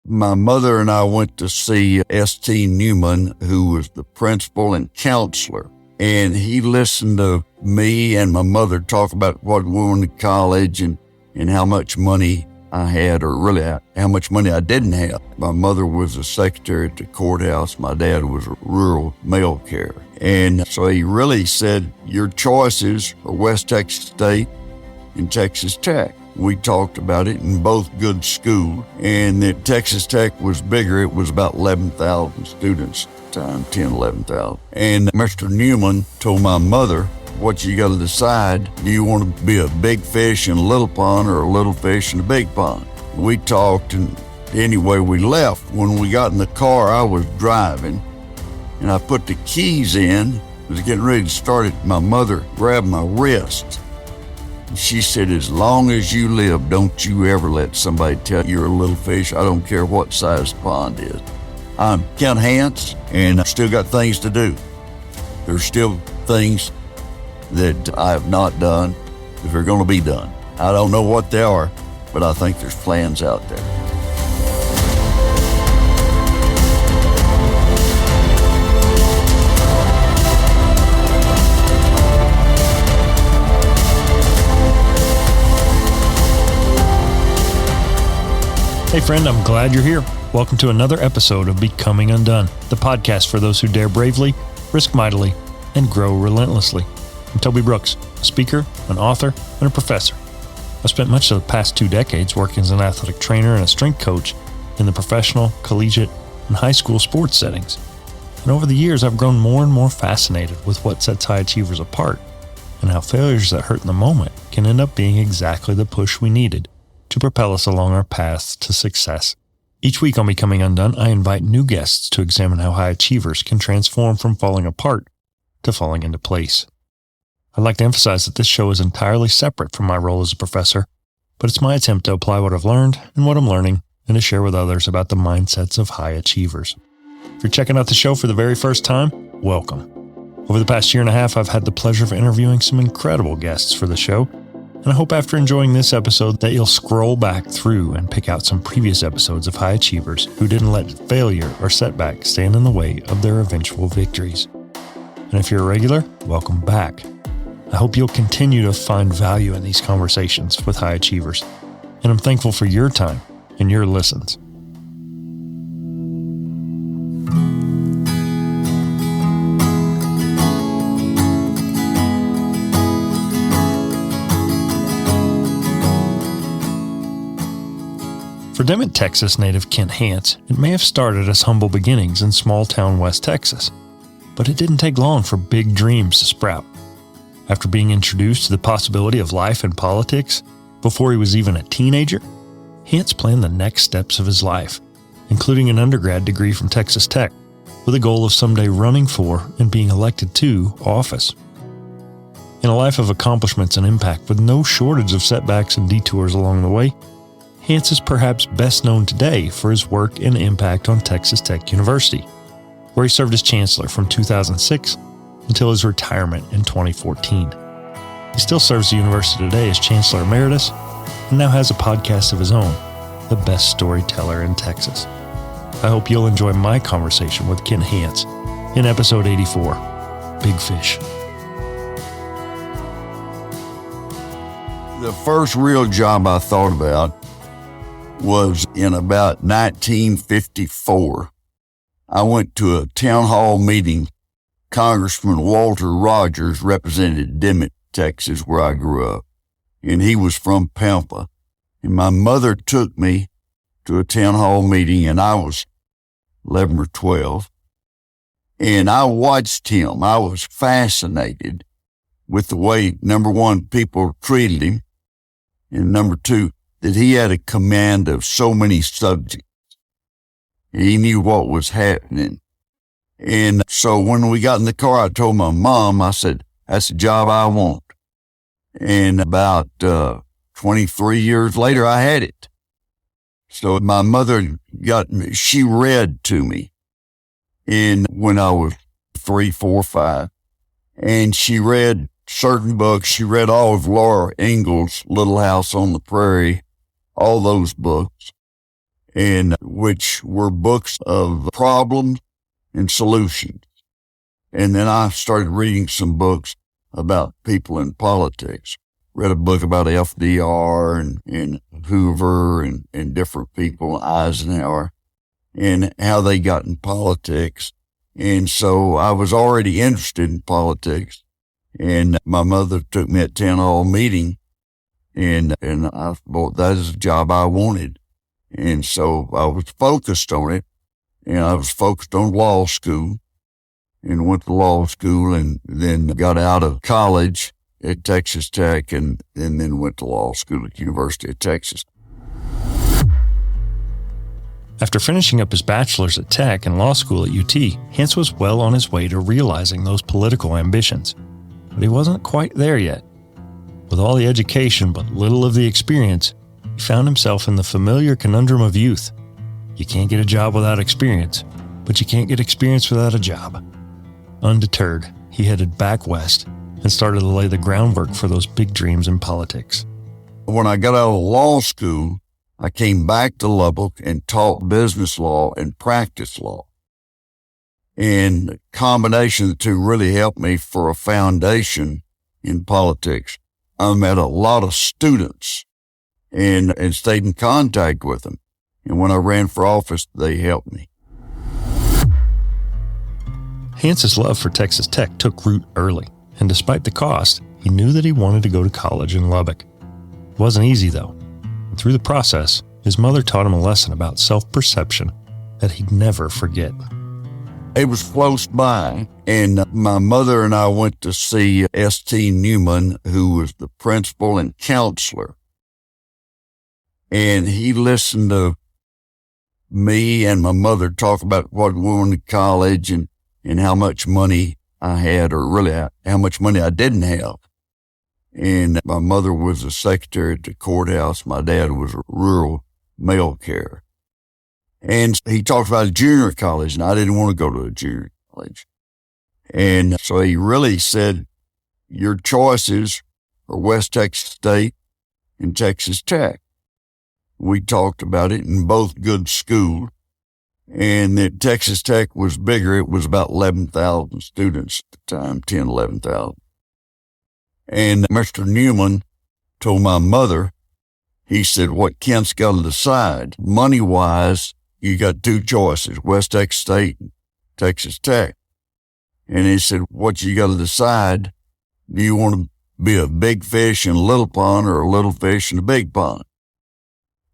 My mother and I went to see esteemed Newman, who was the principal and counselor. And he listened to me and my mother talk about what we went to college and how much money I had, or really how much money I didn't have. My mother was a secretary at the courthouse. My dad was a rural mail carrier. And so he really said, your choices are West Texas State and Texas Tech. We talked about it in both good schools, and that Texas Tech was bigger. It was about 11,000 students at the time, 10, 11,000. And Mr. Newman told my mother, what you got to decide, do you want to be a big fish in a little pond or a little fish in a big pond? We talked, and anyway, we left. When we got in the car, I was driving, and I put the keys in, was getting ready to start it. My mother grabbed my wrist. She said, as long as you live, don't you ever let somebody tell you you're a little fish. I don't care what size the pond is. I'm Kent Hance, and I've still got things to do. There's still things that I have not done that are going to be done. I don't know what they are, but I think there's plans out there. Hey friend, I'm glad you're here. Welcome to another episode of Becoming UnDone, the podcast for those who dare bravely, risk mightily, and grow relentlessly. I'm Toby Brooks, a speaker, an author, and a professor. I've spent much of the past 2 decades working as an athletic trainer and a strength coach in the professional, collegiate, and high school sports settings. And over the years, I've grown more and more fascinated with what sets high achievers apart and how failures that hurt in the moment can end up being exactly the push we needed to propel us along our paths to success. Each week on Becoming UnDone, I invite new guests to examine how high achievers can transform from falling apart to falling into place. I'd like to emphasize that this show is entirely separate from my role as a professor, but it's my attempt to apply what I've learned and what I'm learning and to share with others about the mindsets of high achievers. If you're checking out the show for the very first time, welcome. Over the past year and a half, I've had the pleasure of interviewing some incredible guests for the show, and I hope after enjoying this episode that you'll scroll back through and pick out some previous episodes of high achievers who didn't let failure or setbacks stand in the way of their eventual victories. And if you're a regular, welcome back. I hope you'll continue to find value in these conversations with high achievers, and I'm thankful for your time and your listens. For Demet, Texas native Kent Hance, it may have started as humble beginnings in small-town West Texas, but it didn't take long for big dreams to sprout. After being introduced to the possibility of life and politics before he was even a teenager, Hance planned the next steps of his life, including an undergrad degree from Texas Tech, with a goal of someday running for and being elected to office. In a life of accomplishments and impact with no shortage of setbacks and detours along the way, Hance is perhaps best known today for his work and impact on Texas Tech University, where he served as Chancellor from 2006 until his retirement in 2014. He still serves the university today as Chancellor Emeritus and now has a podcast of his own, The Best Storyteller in Texas. I hope you'll enjoy my conversation with Kent Hance in episode 84, Big Fish. The first real job I thought about was in about 1954. I went to a town hall meeting. Congressman Walter Rogers represented Demet, Texas, where I grew up, and he was from Pampa. And my mother took me to a town hall meeting, and I was 11 or 12, and I watched him. I was fascinated with the way, number one, people treated him, and number two, that he had a command of so many subjects. He knew what was happening. And so when we got in the car, I told my mom, I said, that's the job I want. And about 23 years later, I had it. So my mother she read to me when I was 3, 4, 5. And she read certain books. She read all of Laura Ingalls' Little House on the Prairie, all those books. and which were books of problems and solutions. And then I started reading some books about people in politics. Read a book about FDR and Hoover and different people, Eisenhower, and how they got in politics. And so I was already interested in politics. And my mother took me at town hall meeting, and I thought that is the job I wanted. And so I was focused on it, and I was focused on law school, and went to law school, and then got out of college at Texas Tech, and then went to law school at University of Texas. After finishing up his bachelor's at Tech and law school at UT, Hance was well on his way to realizing those political ambitions. But he wasn't quite there yet. With all the education but little of the experience, he found himself in the familiar conundrum of youth. You can't get a job without experience, but you can't get experience without a job. Undeterred, he headed back west and started to lay the groundwork for those big dreams in politics. When I got out of law school, I came back to Lubbock and taught business law and practice law. And the combination of the two really helped me for a foundation in politics. I met a lot of students and stayed in contact with them. And when I ran for office, they helped me. Hance's love for Texas Tech took root early, and despite the cost, he knew that he wanted to go to college in Lubbock. It wasn't easy, though. And through the process, his mother taught him a lesson about self-perception that he'd never forget. It was close by, and my mother and I went to see esteemed Newman, who was the principal and counselor. And he listened to me and my mother talk about what we went to college and how much money I had, or really how much money I didn't have. And my mother was a secretary at the courthouse. My dad was a rural mail carrier. And he talked about a junior college, and I didn't want to go to a junior college. And so he really said, your choices are West Texas State and Texas Tech. We talked about it in both good schools. And that Texas Tech was bigger. It was about 11,000 students at the time, 10, 11,000. And Mr. Newman told my mother, he said, what Kent's got to decide, money-wise, you got two choices, West Texas State and Texas Tech. And he said, what you got to decide, do you want to be a big fish in a little pond or a little fish in a big pond?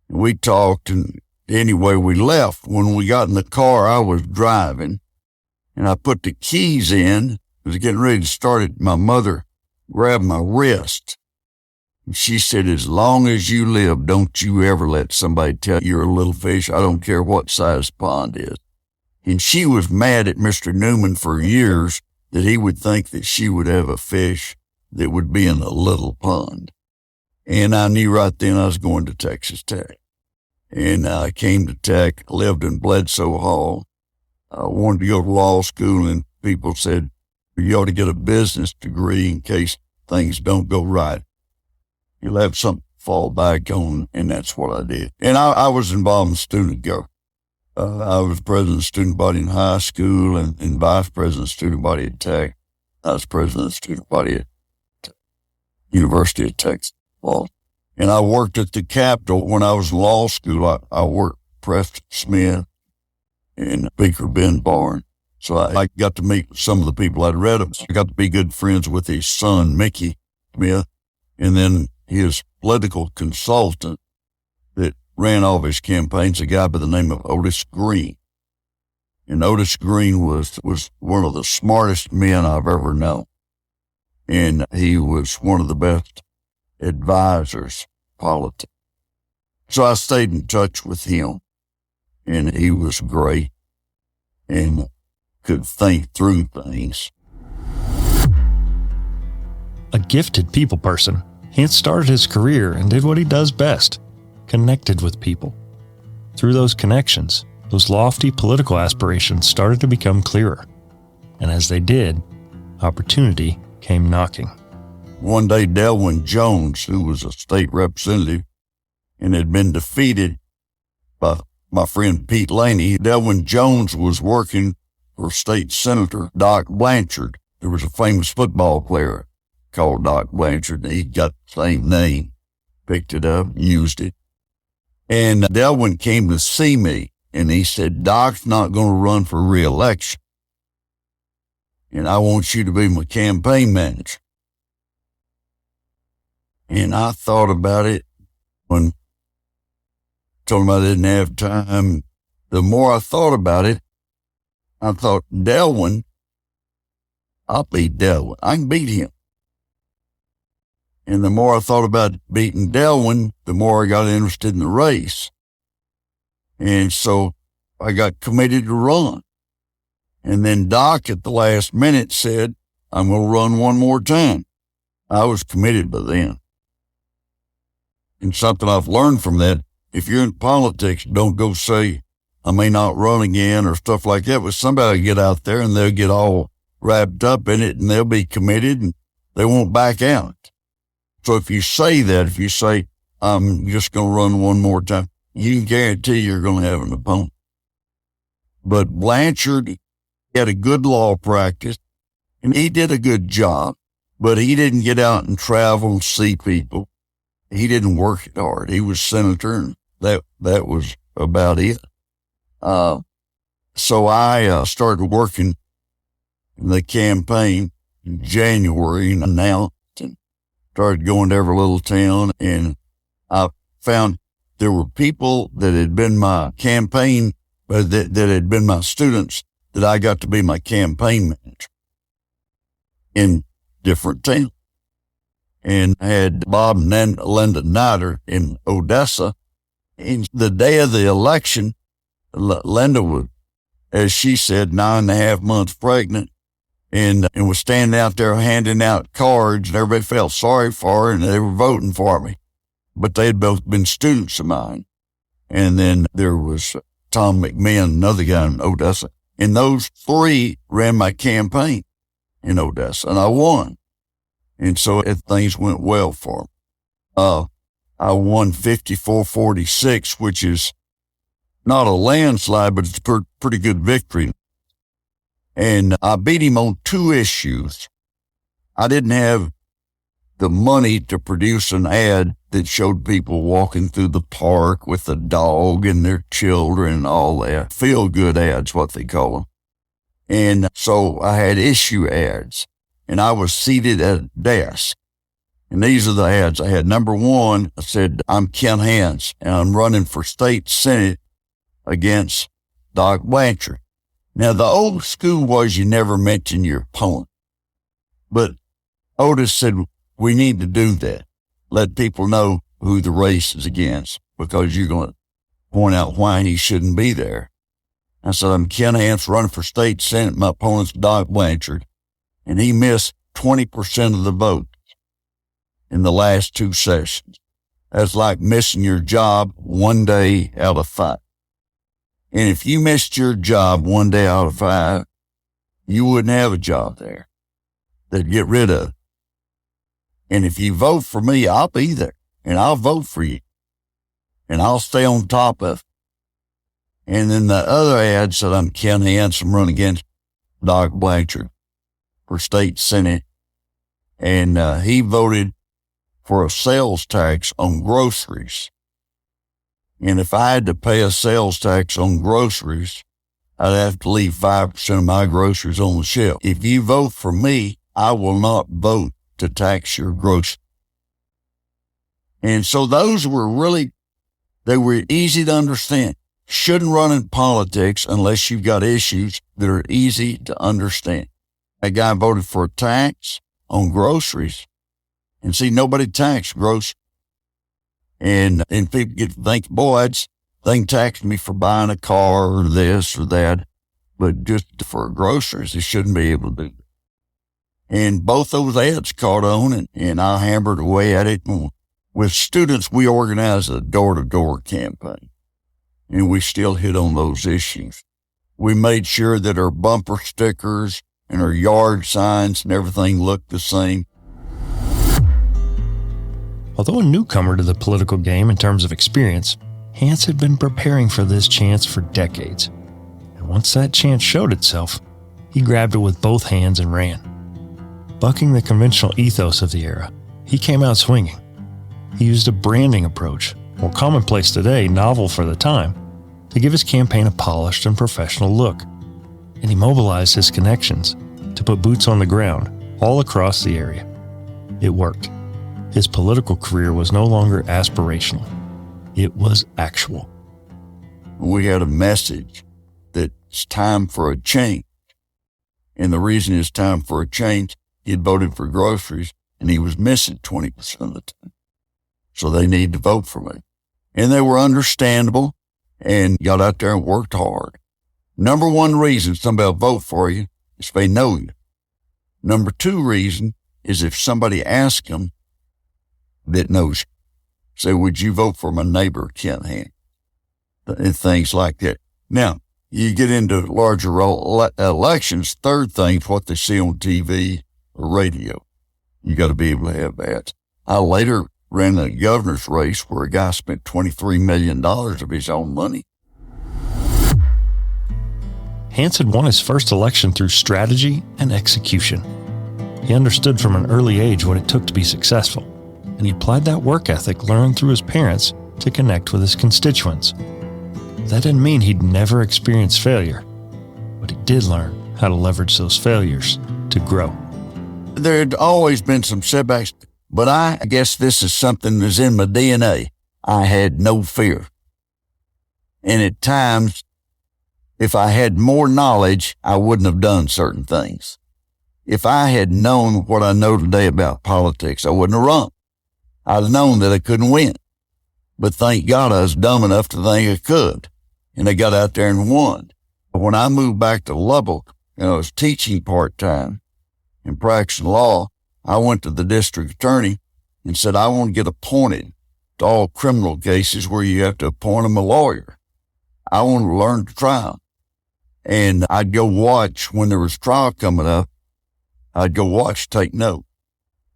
And we talked, and anyway, we left. When we got in the car, I was driving, and I put the keys in. I was getting ready to start it. My mother grabbed my wrist. And she said, as long as you live, don't you ever let somebody tell you you're a little fish. I don't care what size the pond is. And she was mad at Mr. Newman for years that he would think that she would have a fish that would be in a little pond. And I knew right then I was going to Texas Tech. And I came to Tech, lived in Bledsoe Hall. I wanted to go to law school, and people said, you ought to get a business degree in case things don't go right. You'll have something to fall back on, and that's what I did. And I was involved in student government. I was president of the student body in high school and vice president of the student body at Tech. I was president of the student body at University of Texas. And I worked at the Capitol. When I was in law school, I worked with Preston Smith and Speaker Ben Barnes. So I got to meet some of the people I'd read of. I got to be good friends with his son, Mickey Smith, and then his political consultant that ran all of his campaigns, a guy by the name of Otis Green. And Otis Green was one of the smartest men I've ever known. And he was one of the best advisors in politics. So I stayed in touch with him, and he was great and could think through things. A gifted people person, Hance started his career and did what he does best, connected with people. Through those connections, those lofty political aspirations started to become clearer. And as they did, opportunity came knocking. One day, Delwyn Jones, who was a state representative and had been defeated by my friend Pete Laney. Delwyn Jones was working for State Senator Doc Blanchard. There was a famous football player called Doc Blanchard, and he got the same name, picked it up, used it. And Delwyn came to see me, and he said, Doc's not going to run for re-election, and I want you to be my campaign manager. And I thought about it when I told him I didn't have time. The more I thought about it, I thought, Delwyn, I'll beat Delwyn. I can beat him. And the more I thought about beating Delwyn, the more I got interested in the race. And so I got committed to run. And then Doc at the last minute said, I'm going to run one more time. I was committed by then. And something I've learned from that, if you're in politics, don't go say, I may not run again or stuff like that, but somebody will get out there and they'll get all wrapped up in it and they'll be committed and they won't back out. So if you say that, if you say, I'm just going to run one more time, you can guarantee you're going to have an opponent. But Blanchard had a good law practice and he did a good job, but he didn't get out and travel and see people. He didn't work it hard. He was senator and that was about it. So I started working in the campaign in January and announced and started going to every little town. And I found there were people that had been my campaign, that had been my students, that I got to be my campaign manager in different towns. And I had Bob and Linda Nider in Odessa. And the day of the election, Linda was, as she said, 9.5 months pregnant and was standing out there handing out cards and everybody felt sorry for her and they were voting for me. But they had both been students of mine. And then there was Tom McMahon, another guy in Odessa. And those three ran my campaign in Odessa and I won. And so things went well for me. I won 54-46, which is not a landslide, but it's a pretty good victory. And I beat him on two issues. I didn't have the money to produce an ad that showed people walking through the park with a dog and their children and all that. Feel-good ads, what they call them. And so I had issue ads. And I was seated at a desk. And these are the ads I had. Number one, I said, I'm Kent Hance, and I'm running for state senate against Doc Blanchard. Now, the old school was you never mention your opponent. But Otis said, we need to do that. Let people know who the race is against because you're going to point out why he shouldn't be there. I said, I'm Kent Hance running for state senate. My opponent's Doc Blanchard. And he missed 20% of the vote in the last two sessions. That's like missing your job one day out of 5. And if you missed your job one day out of 5, you wouldn't have a job there. They'd get rid of it. And if you vote for me, I'll be there and I'll vote for you and I'll stay on top of it. And then the other ad said, I'm Kent Hance, I'm running against Doc Blanchard for state senate. And he voted for a sales tax on groceries. And if I had to pay a sales tax on groceries, I'd have to leave 5% of my groceries on the shelf. If you vote for me, I will not vote to tax your groceries. And so those were they were easy to understand. Shouldn't run in politics unless you've got issues that are easy to understand. A guy voted for a tax on groceries. And see, nobody taxed groceries. And people get to think, boy, they can tax me for buying a car or this or that. But just for groceries, they shouldn't be able to do that. And both those ads caught on, and I hammered away at it. And with students, we organized a door-to-door campaign. And we still hit on those issues. We made sure that our bumper stickers and our yard signs and everything looked the same. Although a newcomer to the political game in terms of experience, Hance had been preparing for this chance for decades. And once that chance showed itself, he grabbed it with both hands and ran. Bucking the conventional ethos of the era, he came out swinging. He used a branding approach, more commonplace today, novel for the time, to give his campaign a polished and professional look. And he mobilized his connections to put boots on the ground all across the area. It worked. His political career was no longer aspirational. It was actual. We had a message that it's time for a change. And the reason it's time for a change, he had voted for groceries and he was missing 20% of the time. So they need to vote for me. And they were understandable and got out there and worked hard. Number one reason somebody will vote for you is if they know you. Number two reason is if somebody asks them that knows you. Say, would you vote for my neighbor, Kent Hance? And things like that. Now, you get into larger elections, third thing is what they see on TV or radio. You got to be able to have that. I later ran a governor's race where a guy spent $23 million of his own money. Hance had won his first election through strategy and execution. He understood from an early age what it took to be successful, and he applied that work ethic learned through his parents to connect with his constituents. That didn't mean he'd never experienced failure, but he did learn how to leverage those failures to grow. There had always been some setbacks, but I guess this is something that's in my DNA. I had no fear. And at times, if I had more knowledge, I wouldn't have done certain things. If I had known what I know today about politics, I wouldn't have run. I'd have known that I couldn't win. But thank God I was dumb enough to think I could. And I got out there and won. When I moved back to Lubbock, and I was teaching part-time and practicing law, I went to the district attorney and said, I want to get appointed to all criminal cases where you have to appoint them a lawyer. I want to learn to trial. And I'd go watch when there was trial coming up. I'd go watch, take note.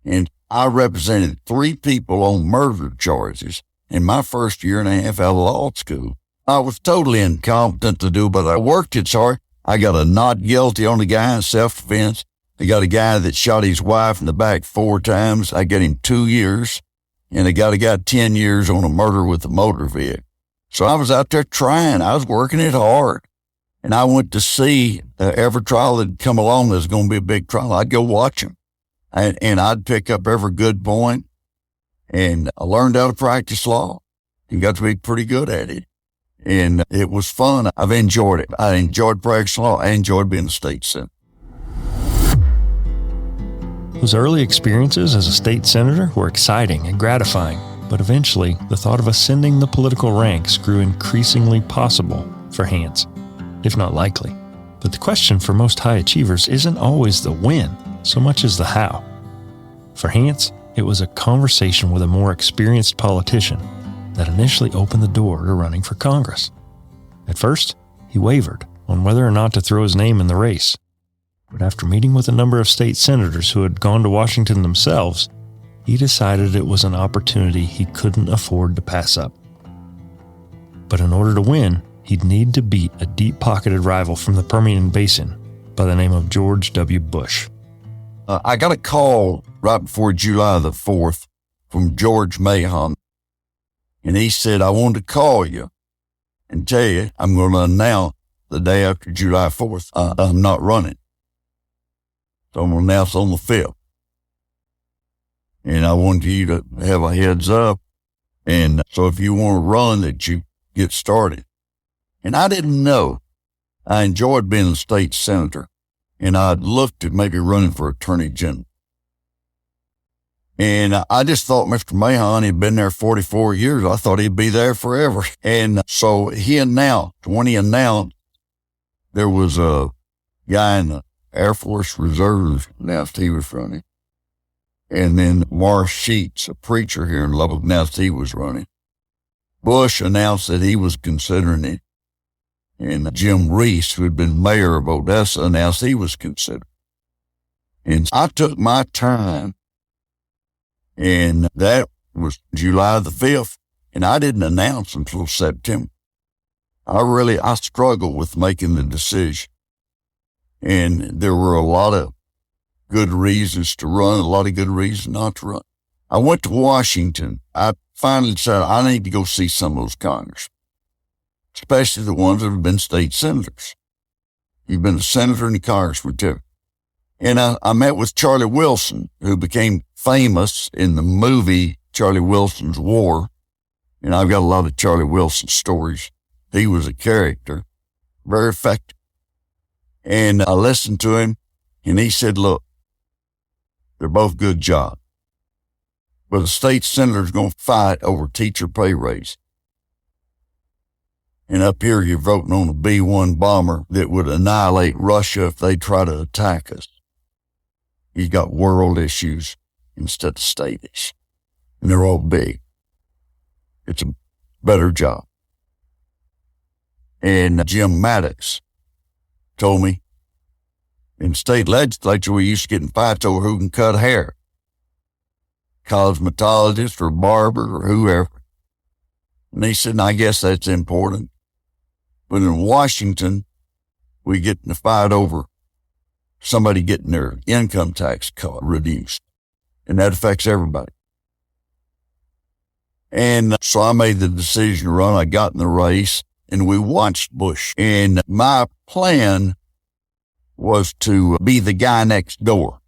And I represented 3 people on murder charges in my first year and a half out of law school. I was totally incompetent to do, but I worked it hard. I got a not guilty on a guy in self-defense. I got a guy that shot his wife in the back 4 times. I got him 2 years. And I got a guy 10 years on a murder with a motor vehicle. So I was out there trying. I was working it hard. And I went to see every trial that come along that's going to be a big trial. I'd go watch them. And I'd pick up every good point. And I learned how to practice law and got to be pretty good at it. And it was fun. I've enjoyed it. I enjoyed practicing law. I enjoyed being a state senator. Those early experiences as a state senator were exciting and gratifying, but eventually the thought of ascending the political ranks grew increasingly possible for Hance, if not likely. But the question for most high achievers isn't always the when, so much as the how. For Hance, it was a conversation with a more experienced politician that initially opened the door to running for Congress. At first, he wavered on whether or not to throw his name in the race. But after meeting with a number of state senators who had gone to Washington themselves, he decided it was an opportunity he couldn't afford to pass up. But in order to win, he'd need to beat a deep-pocketed rival from the Permian Basin by the name of George W. Bush. I got a call right before July the 4th from George Mahon. And he said, I wanted to call you and tell you I'm going to announce the day after July 4th, I'm not running. So I'm going to announce on the 5th. And I wanted you to have a heads up. And so if you want to run, that you get started. And I didn't know. I enjoyed being a state senator. And I'd looked at maybe running for attorney general. And I just thought Mr. Mahon had been there 44 years. I thought he'd be there forever. And so he announced, when he announced, there was a guy in the Air Force Reserve announced he was running. And then Marsh Sheets, a preacher here in Lubbock, announced he was running. Bush announced that he was considering it. And Jim Reese, who had been mayor of Odessa, announced he was considering. And I took my time. And that was July the 5th. And I didn't announce until September. I struggled with making the decision. And there were a lot of good reasons to run, a lot of good reasons not to run. I went to Washington. I finally said, I need to go see some of those congressmen, especially the ones that have been state senators. You've been a senator and a congressman too. And I met with Charlie Wilson, who became famous in the movie Charlie Wilson's War. And I've got a lot of Charlie Wilson stories. He was a character, very effective. And I listened to him, and he said, look, they're both good jobs, but the state senator's going to fight over teacher pay raise. And up here, you're voting on a B-1 bomber that would annihilate Russia if they try to attack us. You got world issues instead of state issues, and they're all big. It's a better job. And Jim Maddox told me in state legislature, we used to get in fights over who can cut hair, cosmetologist or barber or whoever. And he said, I guess that's important. But in Washington, we get in a fight over somebody getting their income tax cut reduced. And that affects everybody. And so I made the decision to run. I got in the race and we watched Bush. And my plan was to be the guy next door.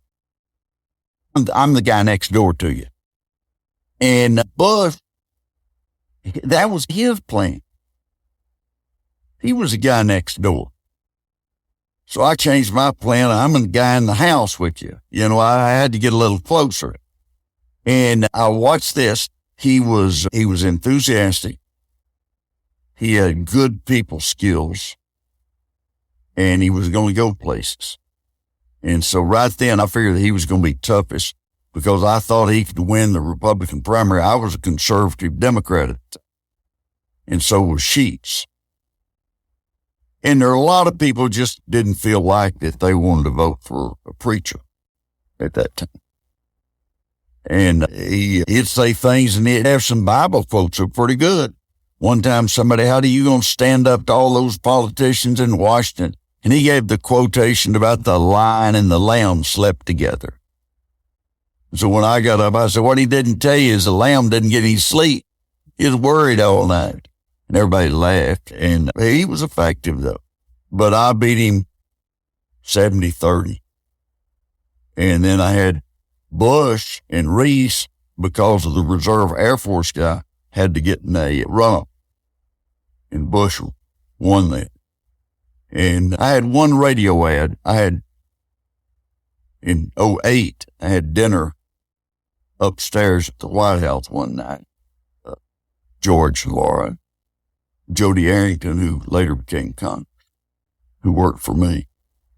I'm the guy next door to you. And Bush, that was his plan. He was the guy next door. So I changed my plan. I'm the guy in the house with you. You know, I had to get a little closer. And I watched this. He was enthusiastic. He had good people skills. And he was going to go places. And so right then I figured that he was going to be toughest because I thought he could win the Republican primary. I was a conservative Democrat at the time. And so was Sheets. And there are a lot of people just didn't feel like that they wanted to vote for a preacher at that time. And he'd say things and he'd have some Bible quotes that were pretty good. One time somebody, how are you going to stand up to all those politicians in Washington? And he gave the quotation about the lion and the lamb slept together. So when I got up, I said, what he didn't tell you is the lamb didn't get any sleep. He was worried all night. And everybody laughed. And he was effective, though. But I beat him 70-30. And then I had Bush and Reese, because of the Reserve Air Force guy, had to get in a runoff. And Bush won that. And I had one radio ad. In 2008, I had dinner upstairs at the White House one night. George, Laura, Jody Arrington, who later became Congress, who worked for me.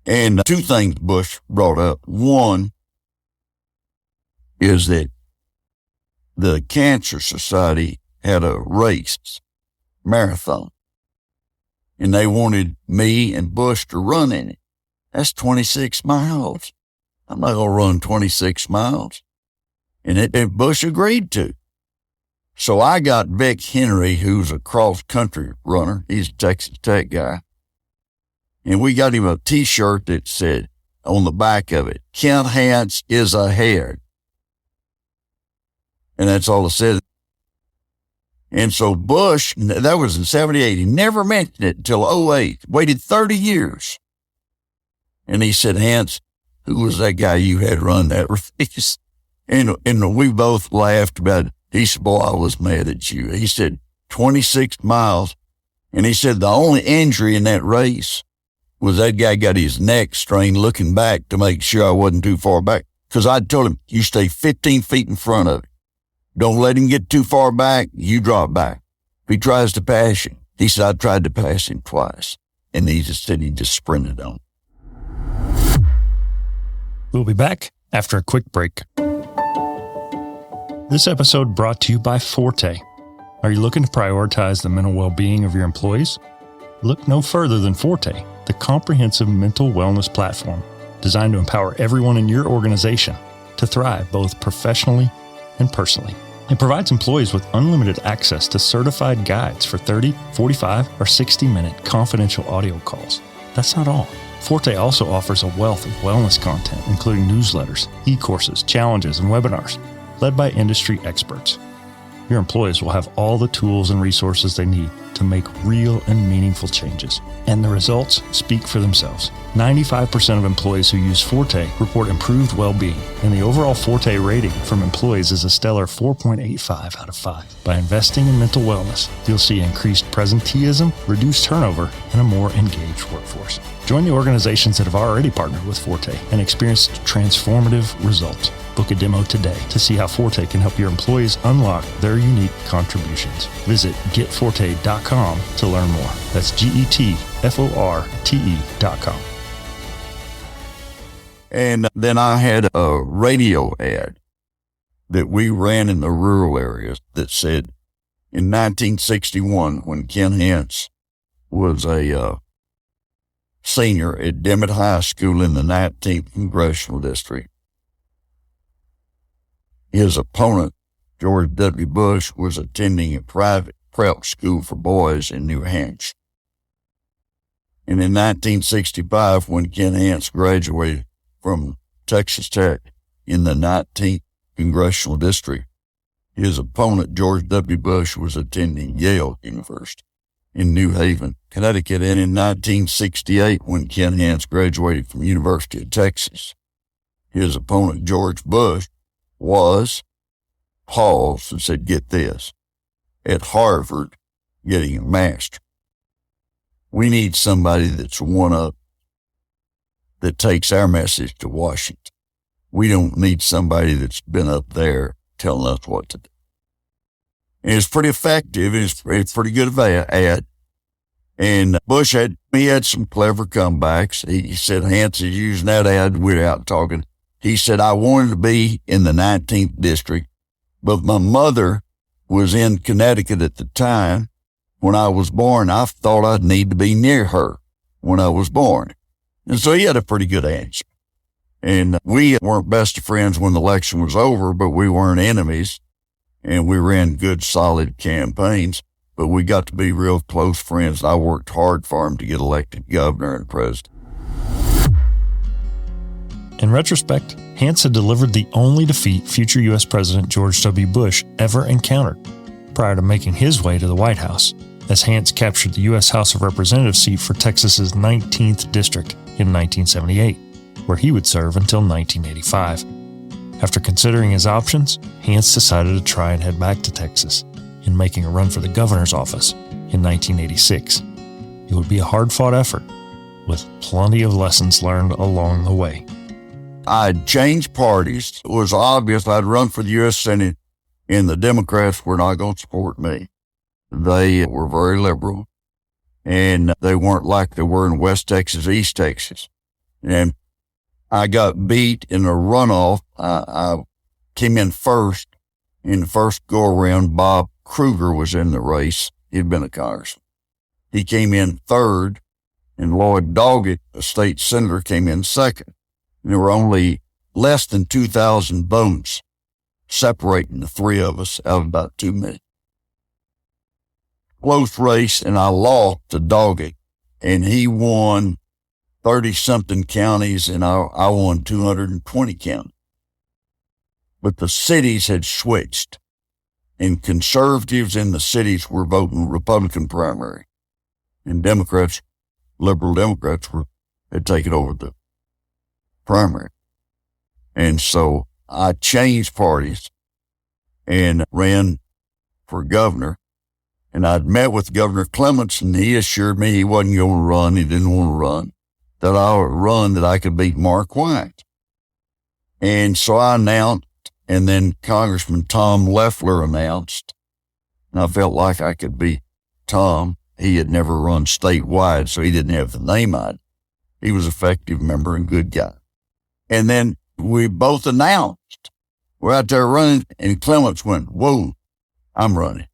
And two things Bush brought up. One is that the Cancer Society had a race, marathon, and they wanted me and Bush to run in it. That's 26 miles. I'm not going to run 26 miles. And Bush agreed to. So I got Vic Henry, who's a cross-country runner. He's a Texas Tech guy. And we got him a T-shirt that said on the back of it, Kent Hance is ahead. And that's all it said. And so Bush, that was in 78, he never mentioned it until 2008, waited 30 years. And he said, Hance, who was that guy you had run that race? And we both laughed about it. He said, boy, I was mad at you. He said, 26 miles. And he said, the only injury in that race was that guy got his neck strained looking back to make sure I wasn't too far back. Because I told him, you stay 15 feet in front of him. Don't let him get too far back. You drop back. If he tries to pass you, he said, I tried to pass him twice. And he just said he just sprinted on. We'll be back after a quick break. This episode brought to you by Forte. Are you looking to prioritize the mental well-being of your employees? Look no further than Forte, the comprehensive mental wellness platform designed to empower everyone in your organization to thrive both professionally and personally. It provides employees with unlimited access to certified guides for 30, 45, or 60-minute confidential audio calls. That's not all. Forte also offers a wealth of wellness content, including newsletters, e-courses, challenges, and webinars, led by industry experts. Your employees will have all the tools and resources they need to make real and meaningful changes. And the results speak for themselves. 95% of employees who use Forte report improved well-being, and the overall Forte rating from employees is a stellar 4.85 out of 5. By investing in mental wellness, you'll see increased presenteeism, reduced turnover, and a more engaged workforce. Join the organizations that have already partnered with Forte and experienced transformative results. Book a demo today to see how Forte can help your employees unlock their unique contributions. Visit getforte.com to learn more. That's GETFORTE.com. And then I had a radio ad that we ran in the rural areas that said, in 1961, when Kent Hance was a senior at Dimmitt High School in the 19th Congressional District, his opponent, George W. Bush, was attending a private prep school for boys in New Hampshire. And in 1965, when Kent Hance graduated from Texas Tech in the 19th Congressional District, his opponent, George W. Bush, was attending Yale University in New Haven, Connecticut. And in 1968, when Kent Hance graduated from University of Texas, his opponent, George Bush, was paused and said, get this, at Harvard getting a master's. We need somebody that's one up, that takes our message to Washington. We don't need somebody that's been up there telling us what to do. And it's pretty effective. It's pretty good ad. And Bush had some clever comebacks. He said, Hance is using that ad. We're out talking. He said, I wanted to be in the 19th district, but my mother was in Connecticut at the time. When I was born, I thought I'd need to be near her when I was born. And so he had a pretty good answer. And we weren't best of friends when the election was over, but we weren't enemies. And we ran good, solid campaigns, but we got to be real close friends. I worked hard for him to get elected governor and president. In retrospect, Hance had delivered the only defeat future U.S. President George W. Bush ever encountered prior to making his way to the White House, as Hance captured the U.S. House of Representatives seat for Texas's 19th district in 1978, where he would serve until 1985. After considering his options, Hance decided to try and head back to Texas in making a run for the governor's office in 1986. It would be a hard-fought effort, with plenty of lessons learned along the way. I'd changed parties. It was obvious I'd run for the U.S. Senate, and the Democrats were not going to support me. They were very liberal, and they weren't like they were in West Texas, East Texas. And I got beat in a runoff. I came in first. In the first go-around, Bob Kruger was in the race. He'd been a congressman. He came in third, and Lloyd Doggett, a state senator, came in second. And there were only less than 2,000 votes separating the three of us out of about 2 million. Close race, and I lost to Doggett, and he won 30-something counties, and I won 220 counties. But the cities had switched, and conservatives in the cities were voting Republican primary, and Democrats, liberal Democrats, had taken over the primary. And so I changed parties and ran for governor. And I'd met with Governor Clements, and he assured me he wasn't going to run. He didn't want to run. That I would run, that I could beat Mark White. And so I announced, and then Congressman Tom Loeffler announced, and I felt like I could beat Tom. He had never run statewide, so he didn't have the name on it. He was an effective member and good guy. And then we both announced. We're out there running, and Clements went, whoa, I'm running.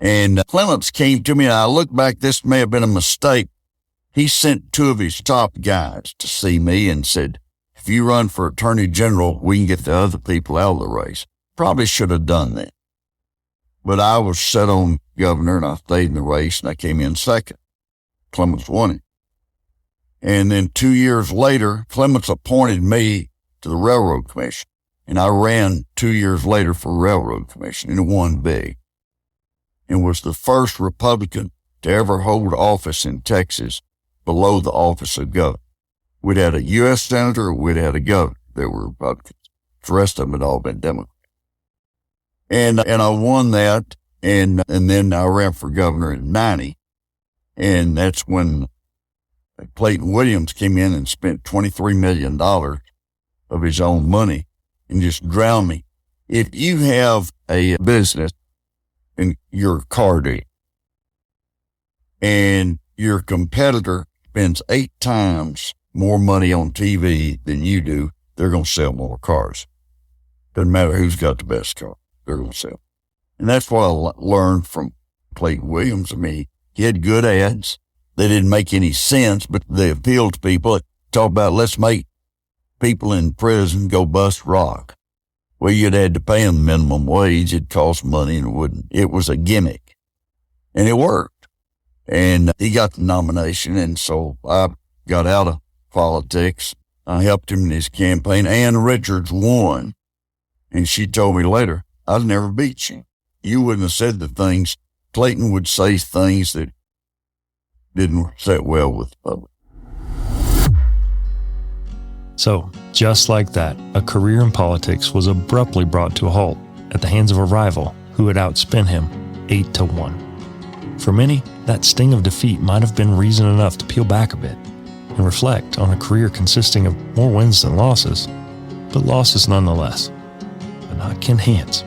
And Clements came to me, and I looked back, this may have been a mistake. He sent 2 of his top guys to see me and said, if you run for attorney general, we can get the other people out of the race. Probably should have done that. But I was set on governor, and I stayed in the race, and I came in second. Clements won it. And then 2 years later, Clements appointed me to the Railroad Commission. And I ran 2 years later for Railroad Commission, and it won big. And was the first Republican to ever hold office in Texas below the office of governor. We'd had a U.S. senator, we'd had a governor that were Republicans. The rest of them had all been Democrats. And I won that, and then I ran for governor in 90. And that's when Clayton Williams came in and spent $23 million of his own money and just drowned me. If you have a business and you're a car dealer and your competitor spends 8 times more money on TV than you do, they're going to sell more cars. Doesn't matter who's got the best car, they're going to sell. And that's what I learned from Clayton Williams. I mean, he had good ads. They didn't make any sense, but they appealed to people. Talk about, let's make people in prison go bust rock. Well, you'd had to pay them minimum wage. It cost money and it was a gimmick. And it worked. And he got the nomination. And so I got out of politics. I helped him in his campaign. Ann Richards won. And she told me later, I'd never beat you. You wouldn't have said the things. Clayton would say things that didn't sit well with the public. So, just like that, a career in politics was abruptly brought to a halt at the hands of a rival who had outspent him 8-1. For many, that sting of defeat might have been reason enough to peel back a bit and reflect on a career consisting of more wins than losses, but losses nonetheless. But not Kent Hance.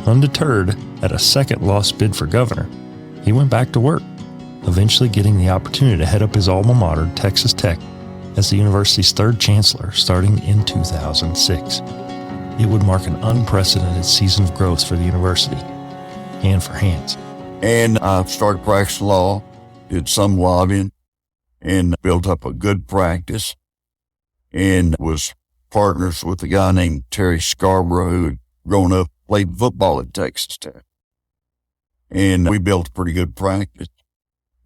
Undeterred at a second lost bid for governor, he went back to work, eventually getting the opportunity to head up his alma mater, Texas Tech, as the university's third chancellor starting in 2006. It would mark an unprecedented season of growth for the university and for Hance. And I started practicing law, did some lobbying, and built up a good practice, and was partners with a guy named Terry Scarborough, who had grown up, played football at Texas Tech. And we built a pretty good practice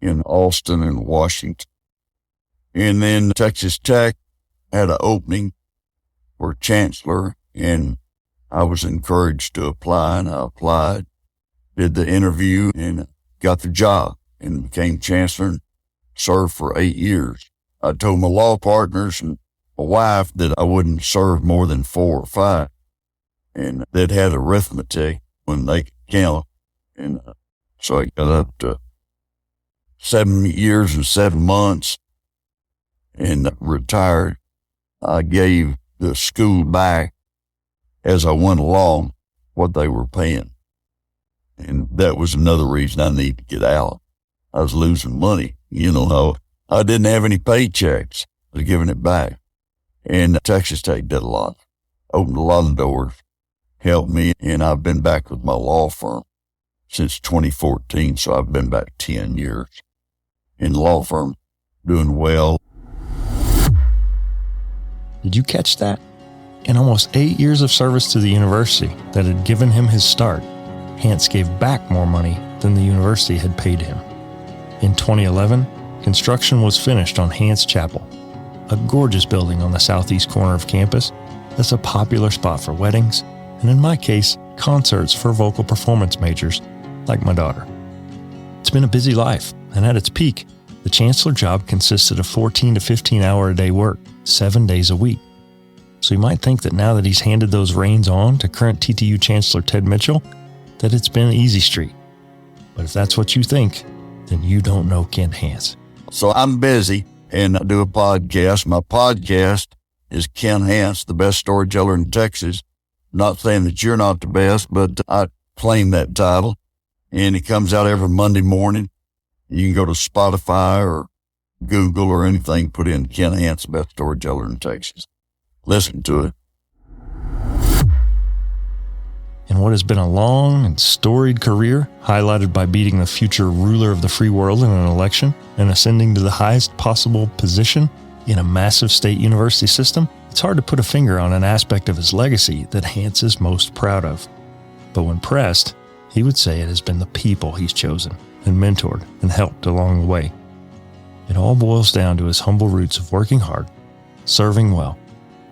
in Austin and Washington. And then Texas Tech had an opening for Chancellor, and I was encouraged to apply, and I applied, did the interview, and got the job, and became Chancellor and served for 8 years. I told my law partners and my wife that I wouldn't serve more than 4 or 5, and they'd had arithmetic when they could count, and so I got up to 7 years and 7 months and retired. I gave the school back as I went along what they were paying. And that was another reason I needed to get out. I was losing money. You know, I didn't have any paychecks. I was giving it back. And Texas Tech did a lot, opened a lot of doors, helped me, and I've been back with my law firm since 2014, so I've been back 10 years in the law firm, doing well. Did you catch that? In almost 8 years of service to the university that had given him his start, Hance gave back more money than the university had paid him. In 2011, construction was finished on Hance Chapel, a gorgeous building on the southeast corner of campus that's a popular spot for weddings, and in my case, concerts for vocal performance majors like my daughter. It's been a busy life, and at its peak, the chancellor job consisted of 14 to 15 hour a day work, 7 days a week. So you might think that now that he's handed those reins on to current TTU Chancellor Ted Mitchell, that it's been easy street. But if that's what you think, then you don't know Kent Hance. So I'm busy, and I do a podcast. My podcast is Kent Hance, the best storyteller in Texas. Not saying that you're not the best, but I claim that title. And it comes out every Monday morning. You can go to Spotify or Google or anything, put in Kent Hance, best storyteller in Texas. Listen to it. In what has been a long and storied career, highlighted by beating the future ruler of the free world in an election and ascending to the highest possible position in a massive state university system, it's hard to put a finger on an aspect of his legacy that Hance is most proud of. But when pressed, he would say it has been the people he's chosen and mentored and helped along the way. It all boils down to his humble roots of working hard, serving well,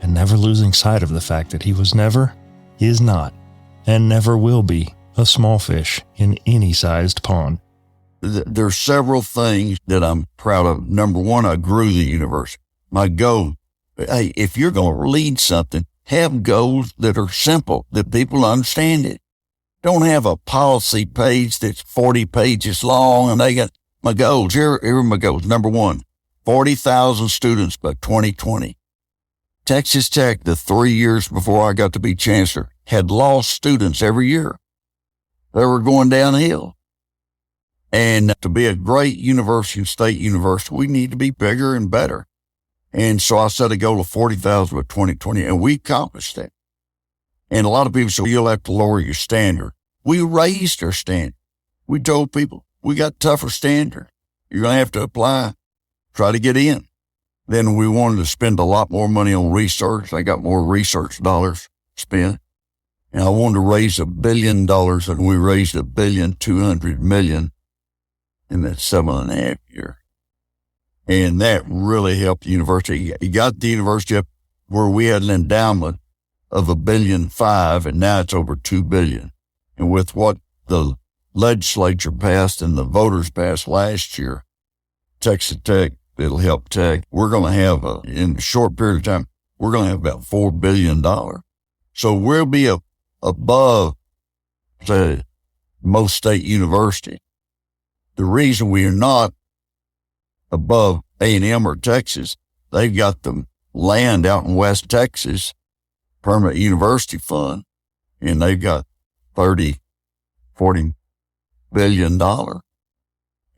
and never losing sight of the fact that he was never, is not, and never will be a small fish in any sized pond. There's several things that I'm proud of. Number one, I grew the university. My goal, hey, if you're going to lead something, have goals that are simple, that people understand it. Don't have a policy page that's 40 pages long and they got my goals. Here are my goals. Number one, 40,000 students by 2020. Texas Tech, the 3 years before I got to be chancellor, had lost students every year. They were going downhill. And to be a great university, state university, we need to be bigger and better. And so I set a goal of 40,000 by 2020, and we accomplished that. And a lot of people say, you'll have to lower your standard. We raised our standard. We told people, we got tougher standard. You're going to have to apply, try to get in. Then we wanted to spend a lot more money on research. I got more research dollars spent. And I wanted to raise $1 billion, and we raised $1,200,000,000 in that 7.5 years. And that really helped the university. It got the university up where we had an endowment of $1.5 billion, and now it's over $2 billion. And with what the legislature passed and the voters passed last year, Texas Tech, it'll help Tech. We're going to have, in a short period of time, we're going to have about $4 billion. So we'll be above, say, most state universities. The reason we are not above A&M or Texas, they've got the land out in West Texas, permanent university fund, and they've got $30, $40 billion.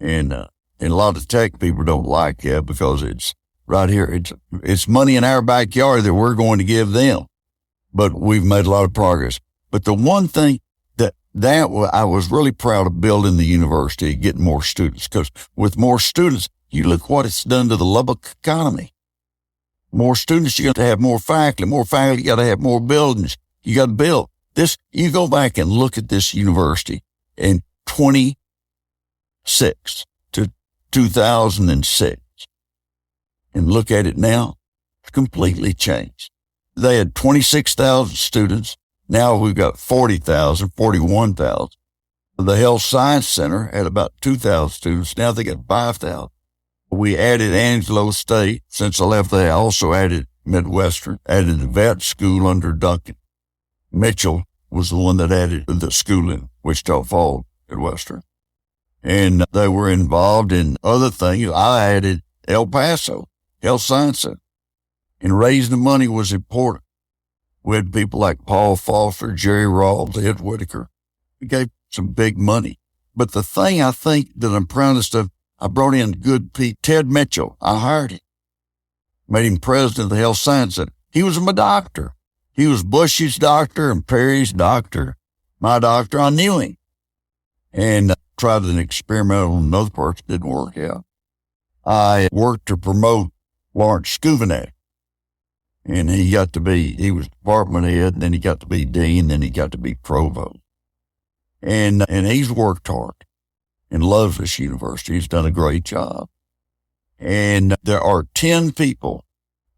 And a lot of tech people don't like that because it's right here. It's money in our backyard that we're going to give them. But we've made a lot of progress. But the one thing that I was really proud of building the university, getting more students, because with more students, you look what it's done to the Lubbock economy. More students, you got to have more faculty. More faculty, you got to have more buildings. You got to build this. You go back and look at this university in 26 to 2006 and look at it now. It's completely changed. They had 26,000 students. Now we've got 40,000, 41,000. The Health Science Center had about 2,000 students. Now they got 5,000. We added Angelo State. Since I left, they also added Midwestern, added the vet school under Duncan. Mitchell was the one that added the school in Wichita Falls, Midwestern. And they were involved in other things. I added El Paso, Health Science Center. And raising the money was important. We had people like Paul Foster, Jerry Rawls, Ed Whitaker. We gave some big money. But the thing I think that I'm proudest of, I brought in good people. Ted Mitchell, I hired him. Made him president of the Health Science Center. He was my doctor. He was Bush's doctor and Perry's doctor. My doctor, I knew him. And tried an experiment on another part, didn't work out. I worked to promote Lawrence Scuvenak. And he was department head, and then he got to be dean, then he got to be provost. And he's worked hard and loves this university. He's done a great job. And there are 10 people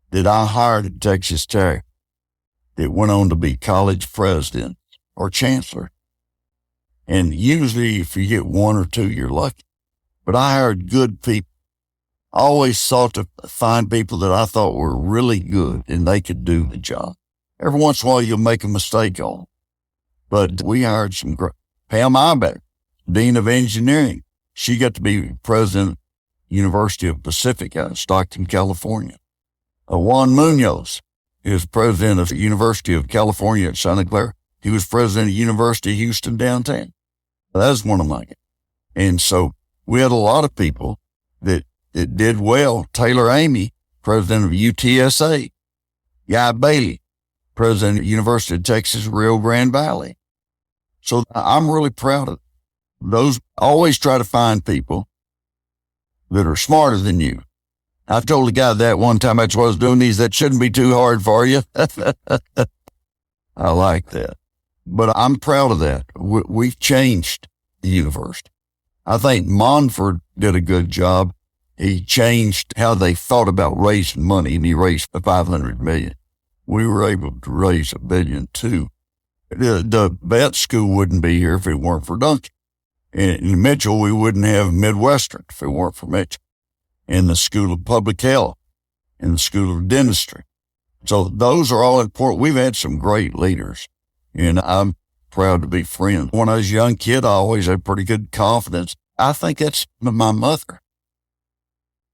that I hired at Texas Tech that went on to be college president or chancellor. And usually if you get one or two, you're lucky. But I hired good people. I always sought to find people that I thought were really good and they could do the job. Every once in a while, you'll make a mistake on them. But we hired some great. Pam Ibeck, Dean of Engineering. She got to be president of University of Pacific out of Stockton, California. Juan Munoz is president of the University of California at Santa Clara. He was president of University of Houston downtown. That was one of my guys. And so we had a lot of people that did well. Taylor Amy, president of UTSA. Guy Bailey, president of University of Texas, Rio Grande Valley. So I'm really proud of those. I always try to find people that are smarter than you. I told a guy that one time I was doing these, that shouldn't be too hard for you. I like that. But I'm proud of that. We've changed the university. I think Monfort did a good job. He changed how they thought about raising money, and he raised $500 million. We were able to raise $1 billion too. The vet school wouldn't be here if it weren't for Duncan. In Mitchell, we wouldn't have Midwestern if it weren't for Mitchell. And the School of Public Health, and the School of Dentistry. So those are all important. We've had some great leaders, and I'm proud to be friends. When I was a young kid, I always had pretty good confidence. I think that's my mother.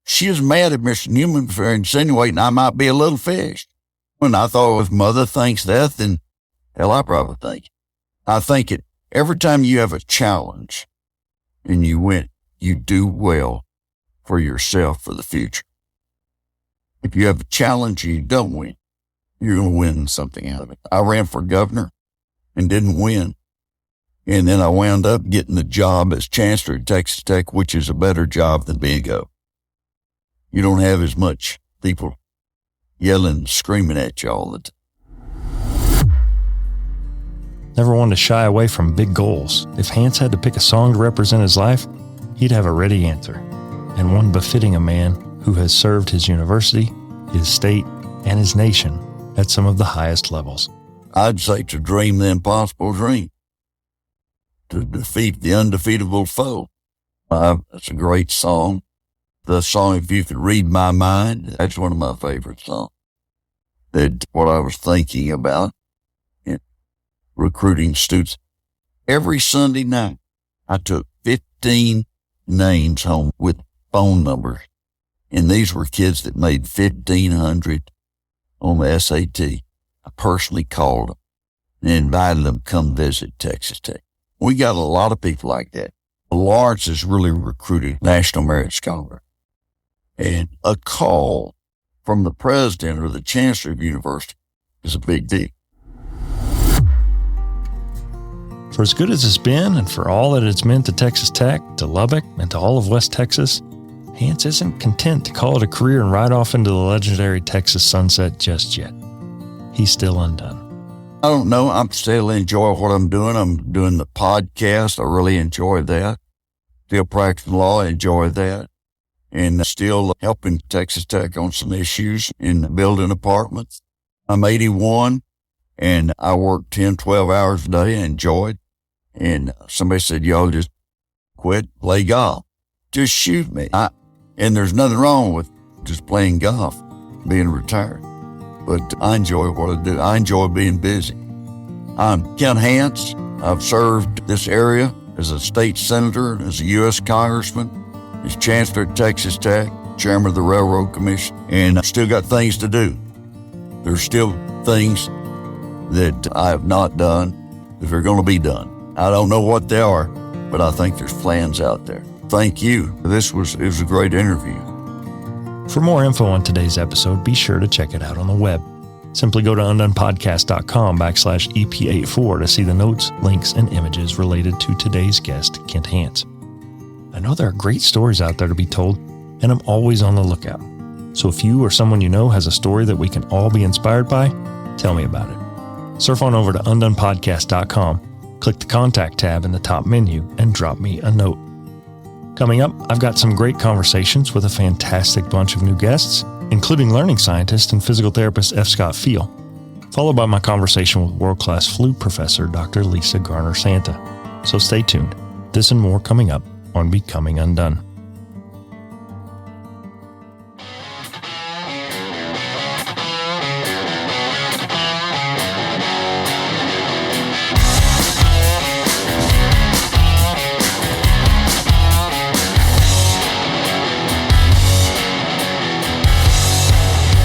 She was mad at Mr. Newman for insinuating I might be a little fish. And I thought if mother thinks that, then hell, I probably think it. I think it every time you have a challenge and you win, you do well for yourself for the future. If you have a challenge and you don't win, you're going to win something out of it. I ran for governor and didn't win. And then I wound up getting the job as Chancellor at Texas Tech, which is a better job than being governor. You don't have as much people yelling and screaming at you all the time. Never one to shy away from big goals. If Hance had to pick a song to represent his life, he'd have a ready answer, and one befitting a man who has served his university, his state, and his nation at some of the highest levels. I'd say to dream the impossible dream, to defeat the undefeatable foe. That's a great song. The song, If You Could Read My Mind, that's one of my favorite songs. That's what I was thinking about in recruiting students. Every Sunday night, I took 15 names home with phone numbers. And these were kids that made 1,500 on the SAT. I personally called them and invited them to come visit Texas Tech. We got a lot of people like that. Lawrence has really recruited National Merit Scholar. And a call from the president or the chancellor of the university is a big deal. For as good as it's been, and for all that it's meant to Texas Tech, to Lubbock, and to all of West Texas, Hance isn't content to call it a career and ride off into the legendary Texas sunset just yet. He's still undone. I don't know. I'm still enjoying what I'm doing. I'm doing the podcast. I really enjoy that. Still practicing law. I enjoy that. And still helping Texas Tech on some issues in building apartments. I'm 81 and I work 10, 12 hours a day. I enjoy it. And somebody said, y'all just quit, play golf. Just shoot me. And there's nothing wrong with just playing golf, being retired. But I enjoy what I do. I enjoy being busy. I'm Kent Hance. I've served this area as a state senator, as a U.S. congressman, as chancellor at Texas Tech, chairman of the Railroad Commission, and I've still got things to do. There's still things that I have not done that are going to be done. I don't know what they are, but I think there's plans out there. Thank you. It was a great interview. For more info on today's episode, be sure to check it out on the web. Simply go to undonepodcast.com/EP84 to see the notes, links, and images related to today's guest, Kent Hance. I know there are great stories out there to be told, and I'm always on the lookout. So if you or someone you know has a story that we can all be inspired by, tell me about it. Surf on over to undonepodcast.com, click the contact tab in the top menu, and drop me a note. Coming up, I've got some great conversations with a fantastic bunch of new guests, including learning scientist and physical therapist F. Scott Field, followed by my conversation with world-class flute professor Dr. Lisa Garner-Santa. So stay tuned. This and more coming up on Becoming Undone.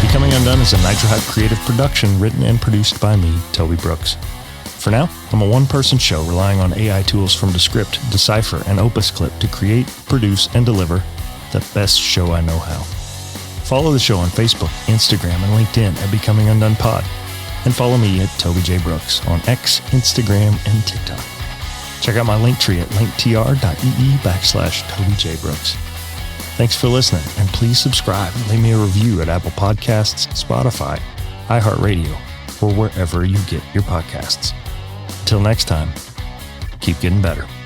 Becoming Undone is a Nitro Hype creative production written and produced by me, Toby Brooks. For now, I'm a one-person show relying on AI tools from Descript, Decipher, and Opus Clip to create, produce, and deliver the best show I know how. Follow the show on Facebook, Instagram, and LinkedIn at Becoming Undone Pod, and follow me at Toby J. Brooks on X, Instagram, and TikTok. Check out my link tree at linktr.ee/Toby J. Brooks. Thanks for listening, and please subscribe and leave me a review at Apple Podcasts, Spotify, iHeartRadio, or wherever you get your podcasts. until next time, keep getting better.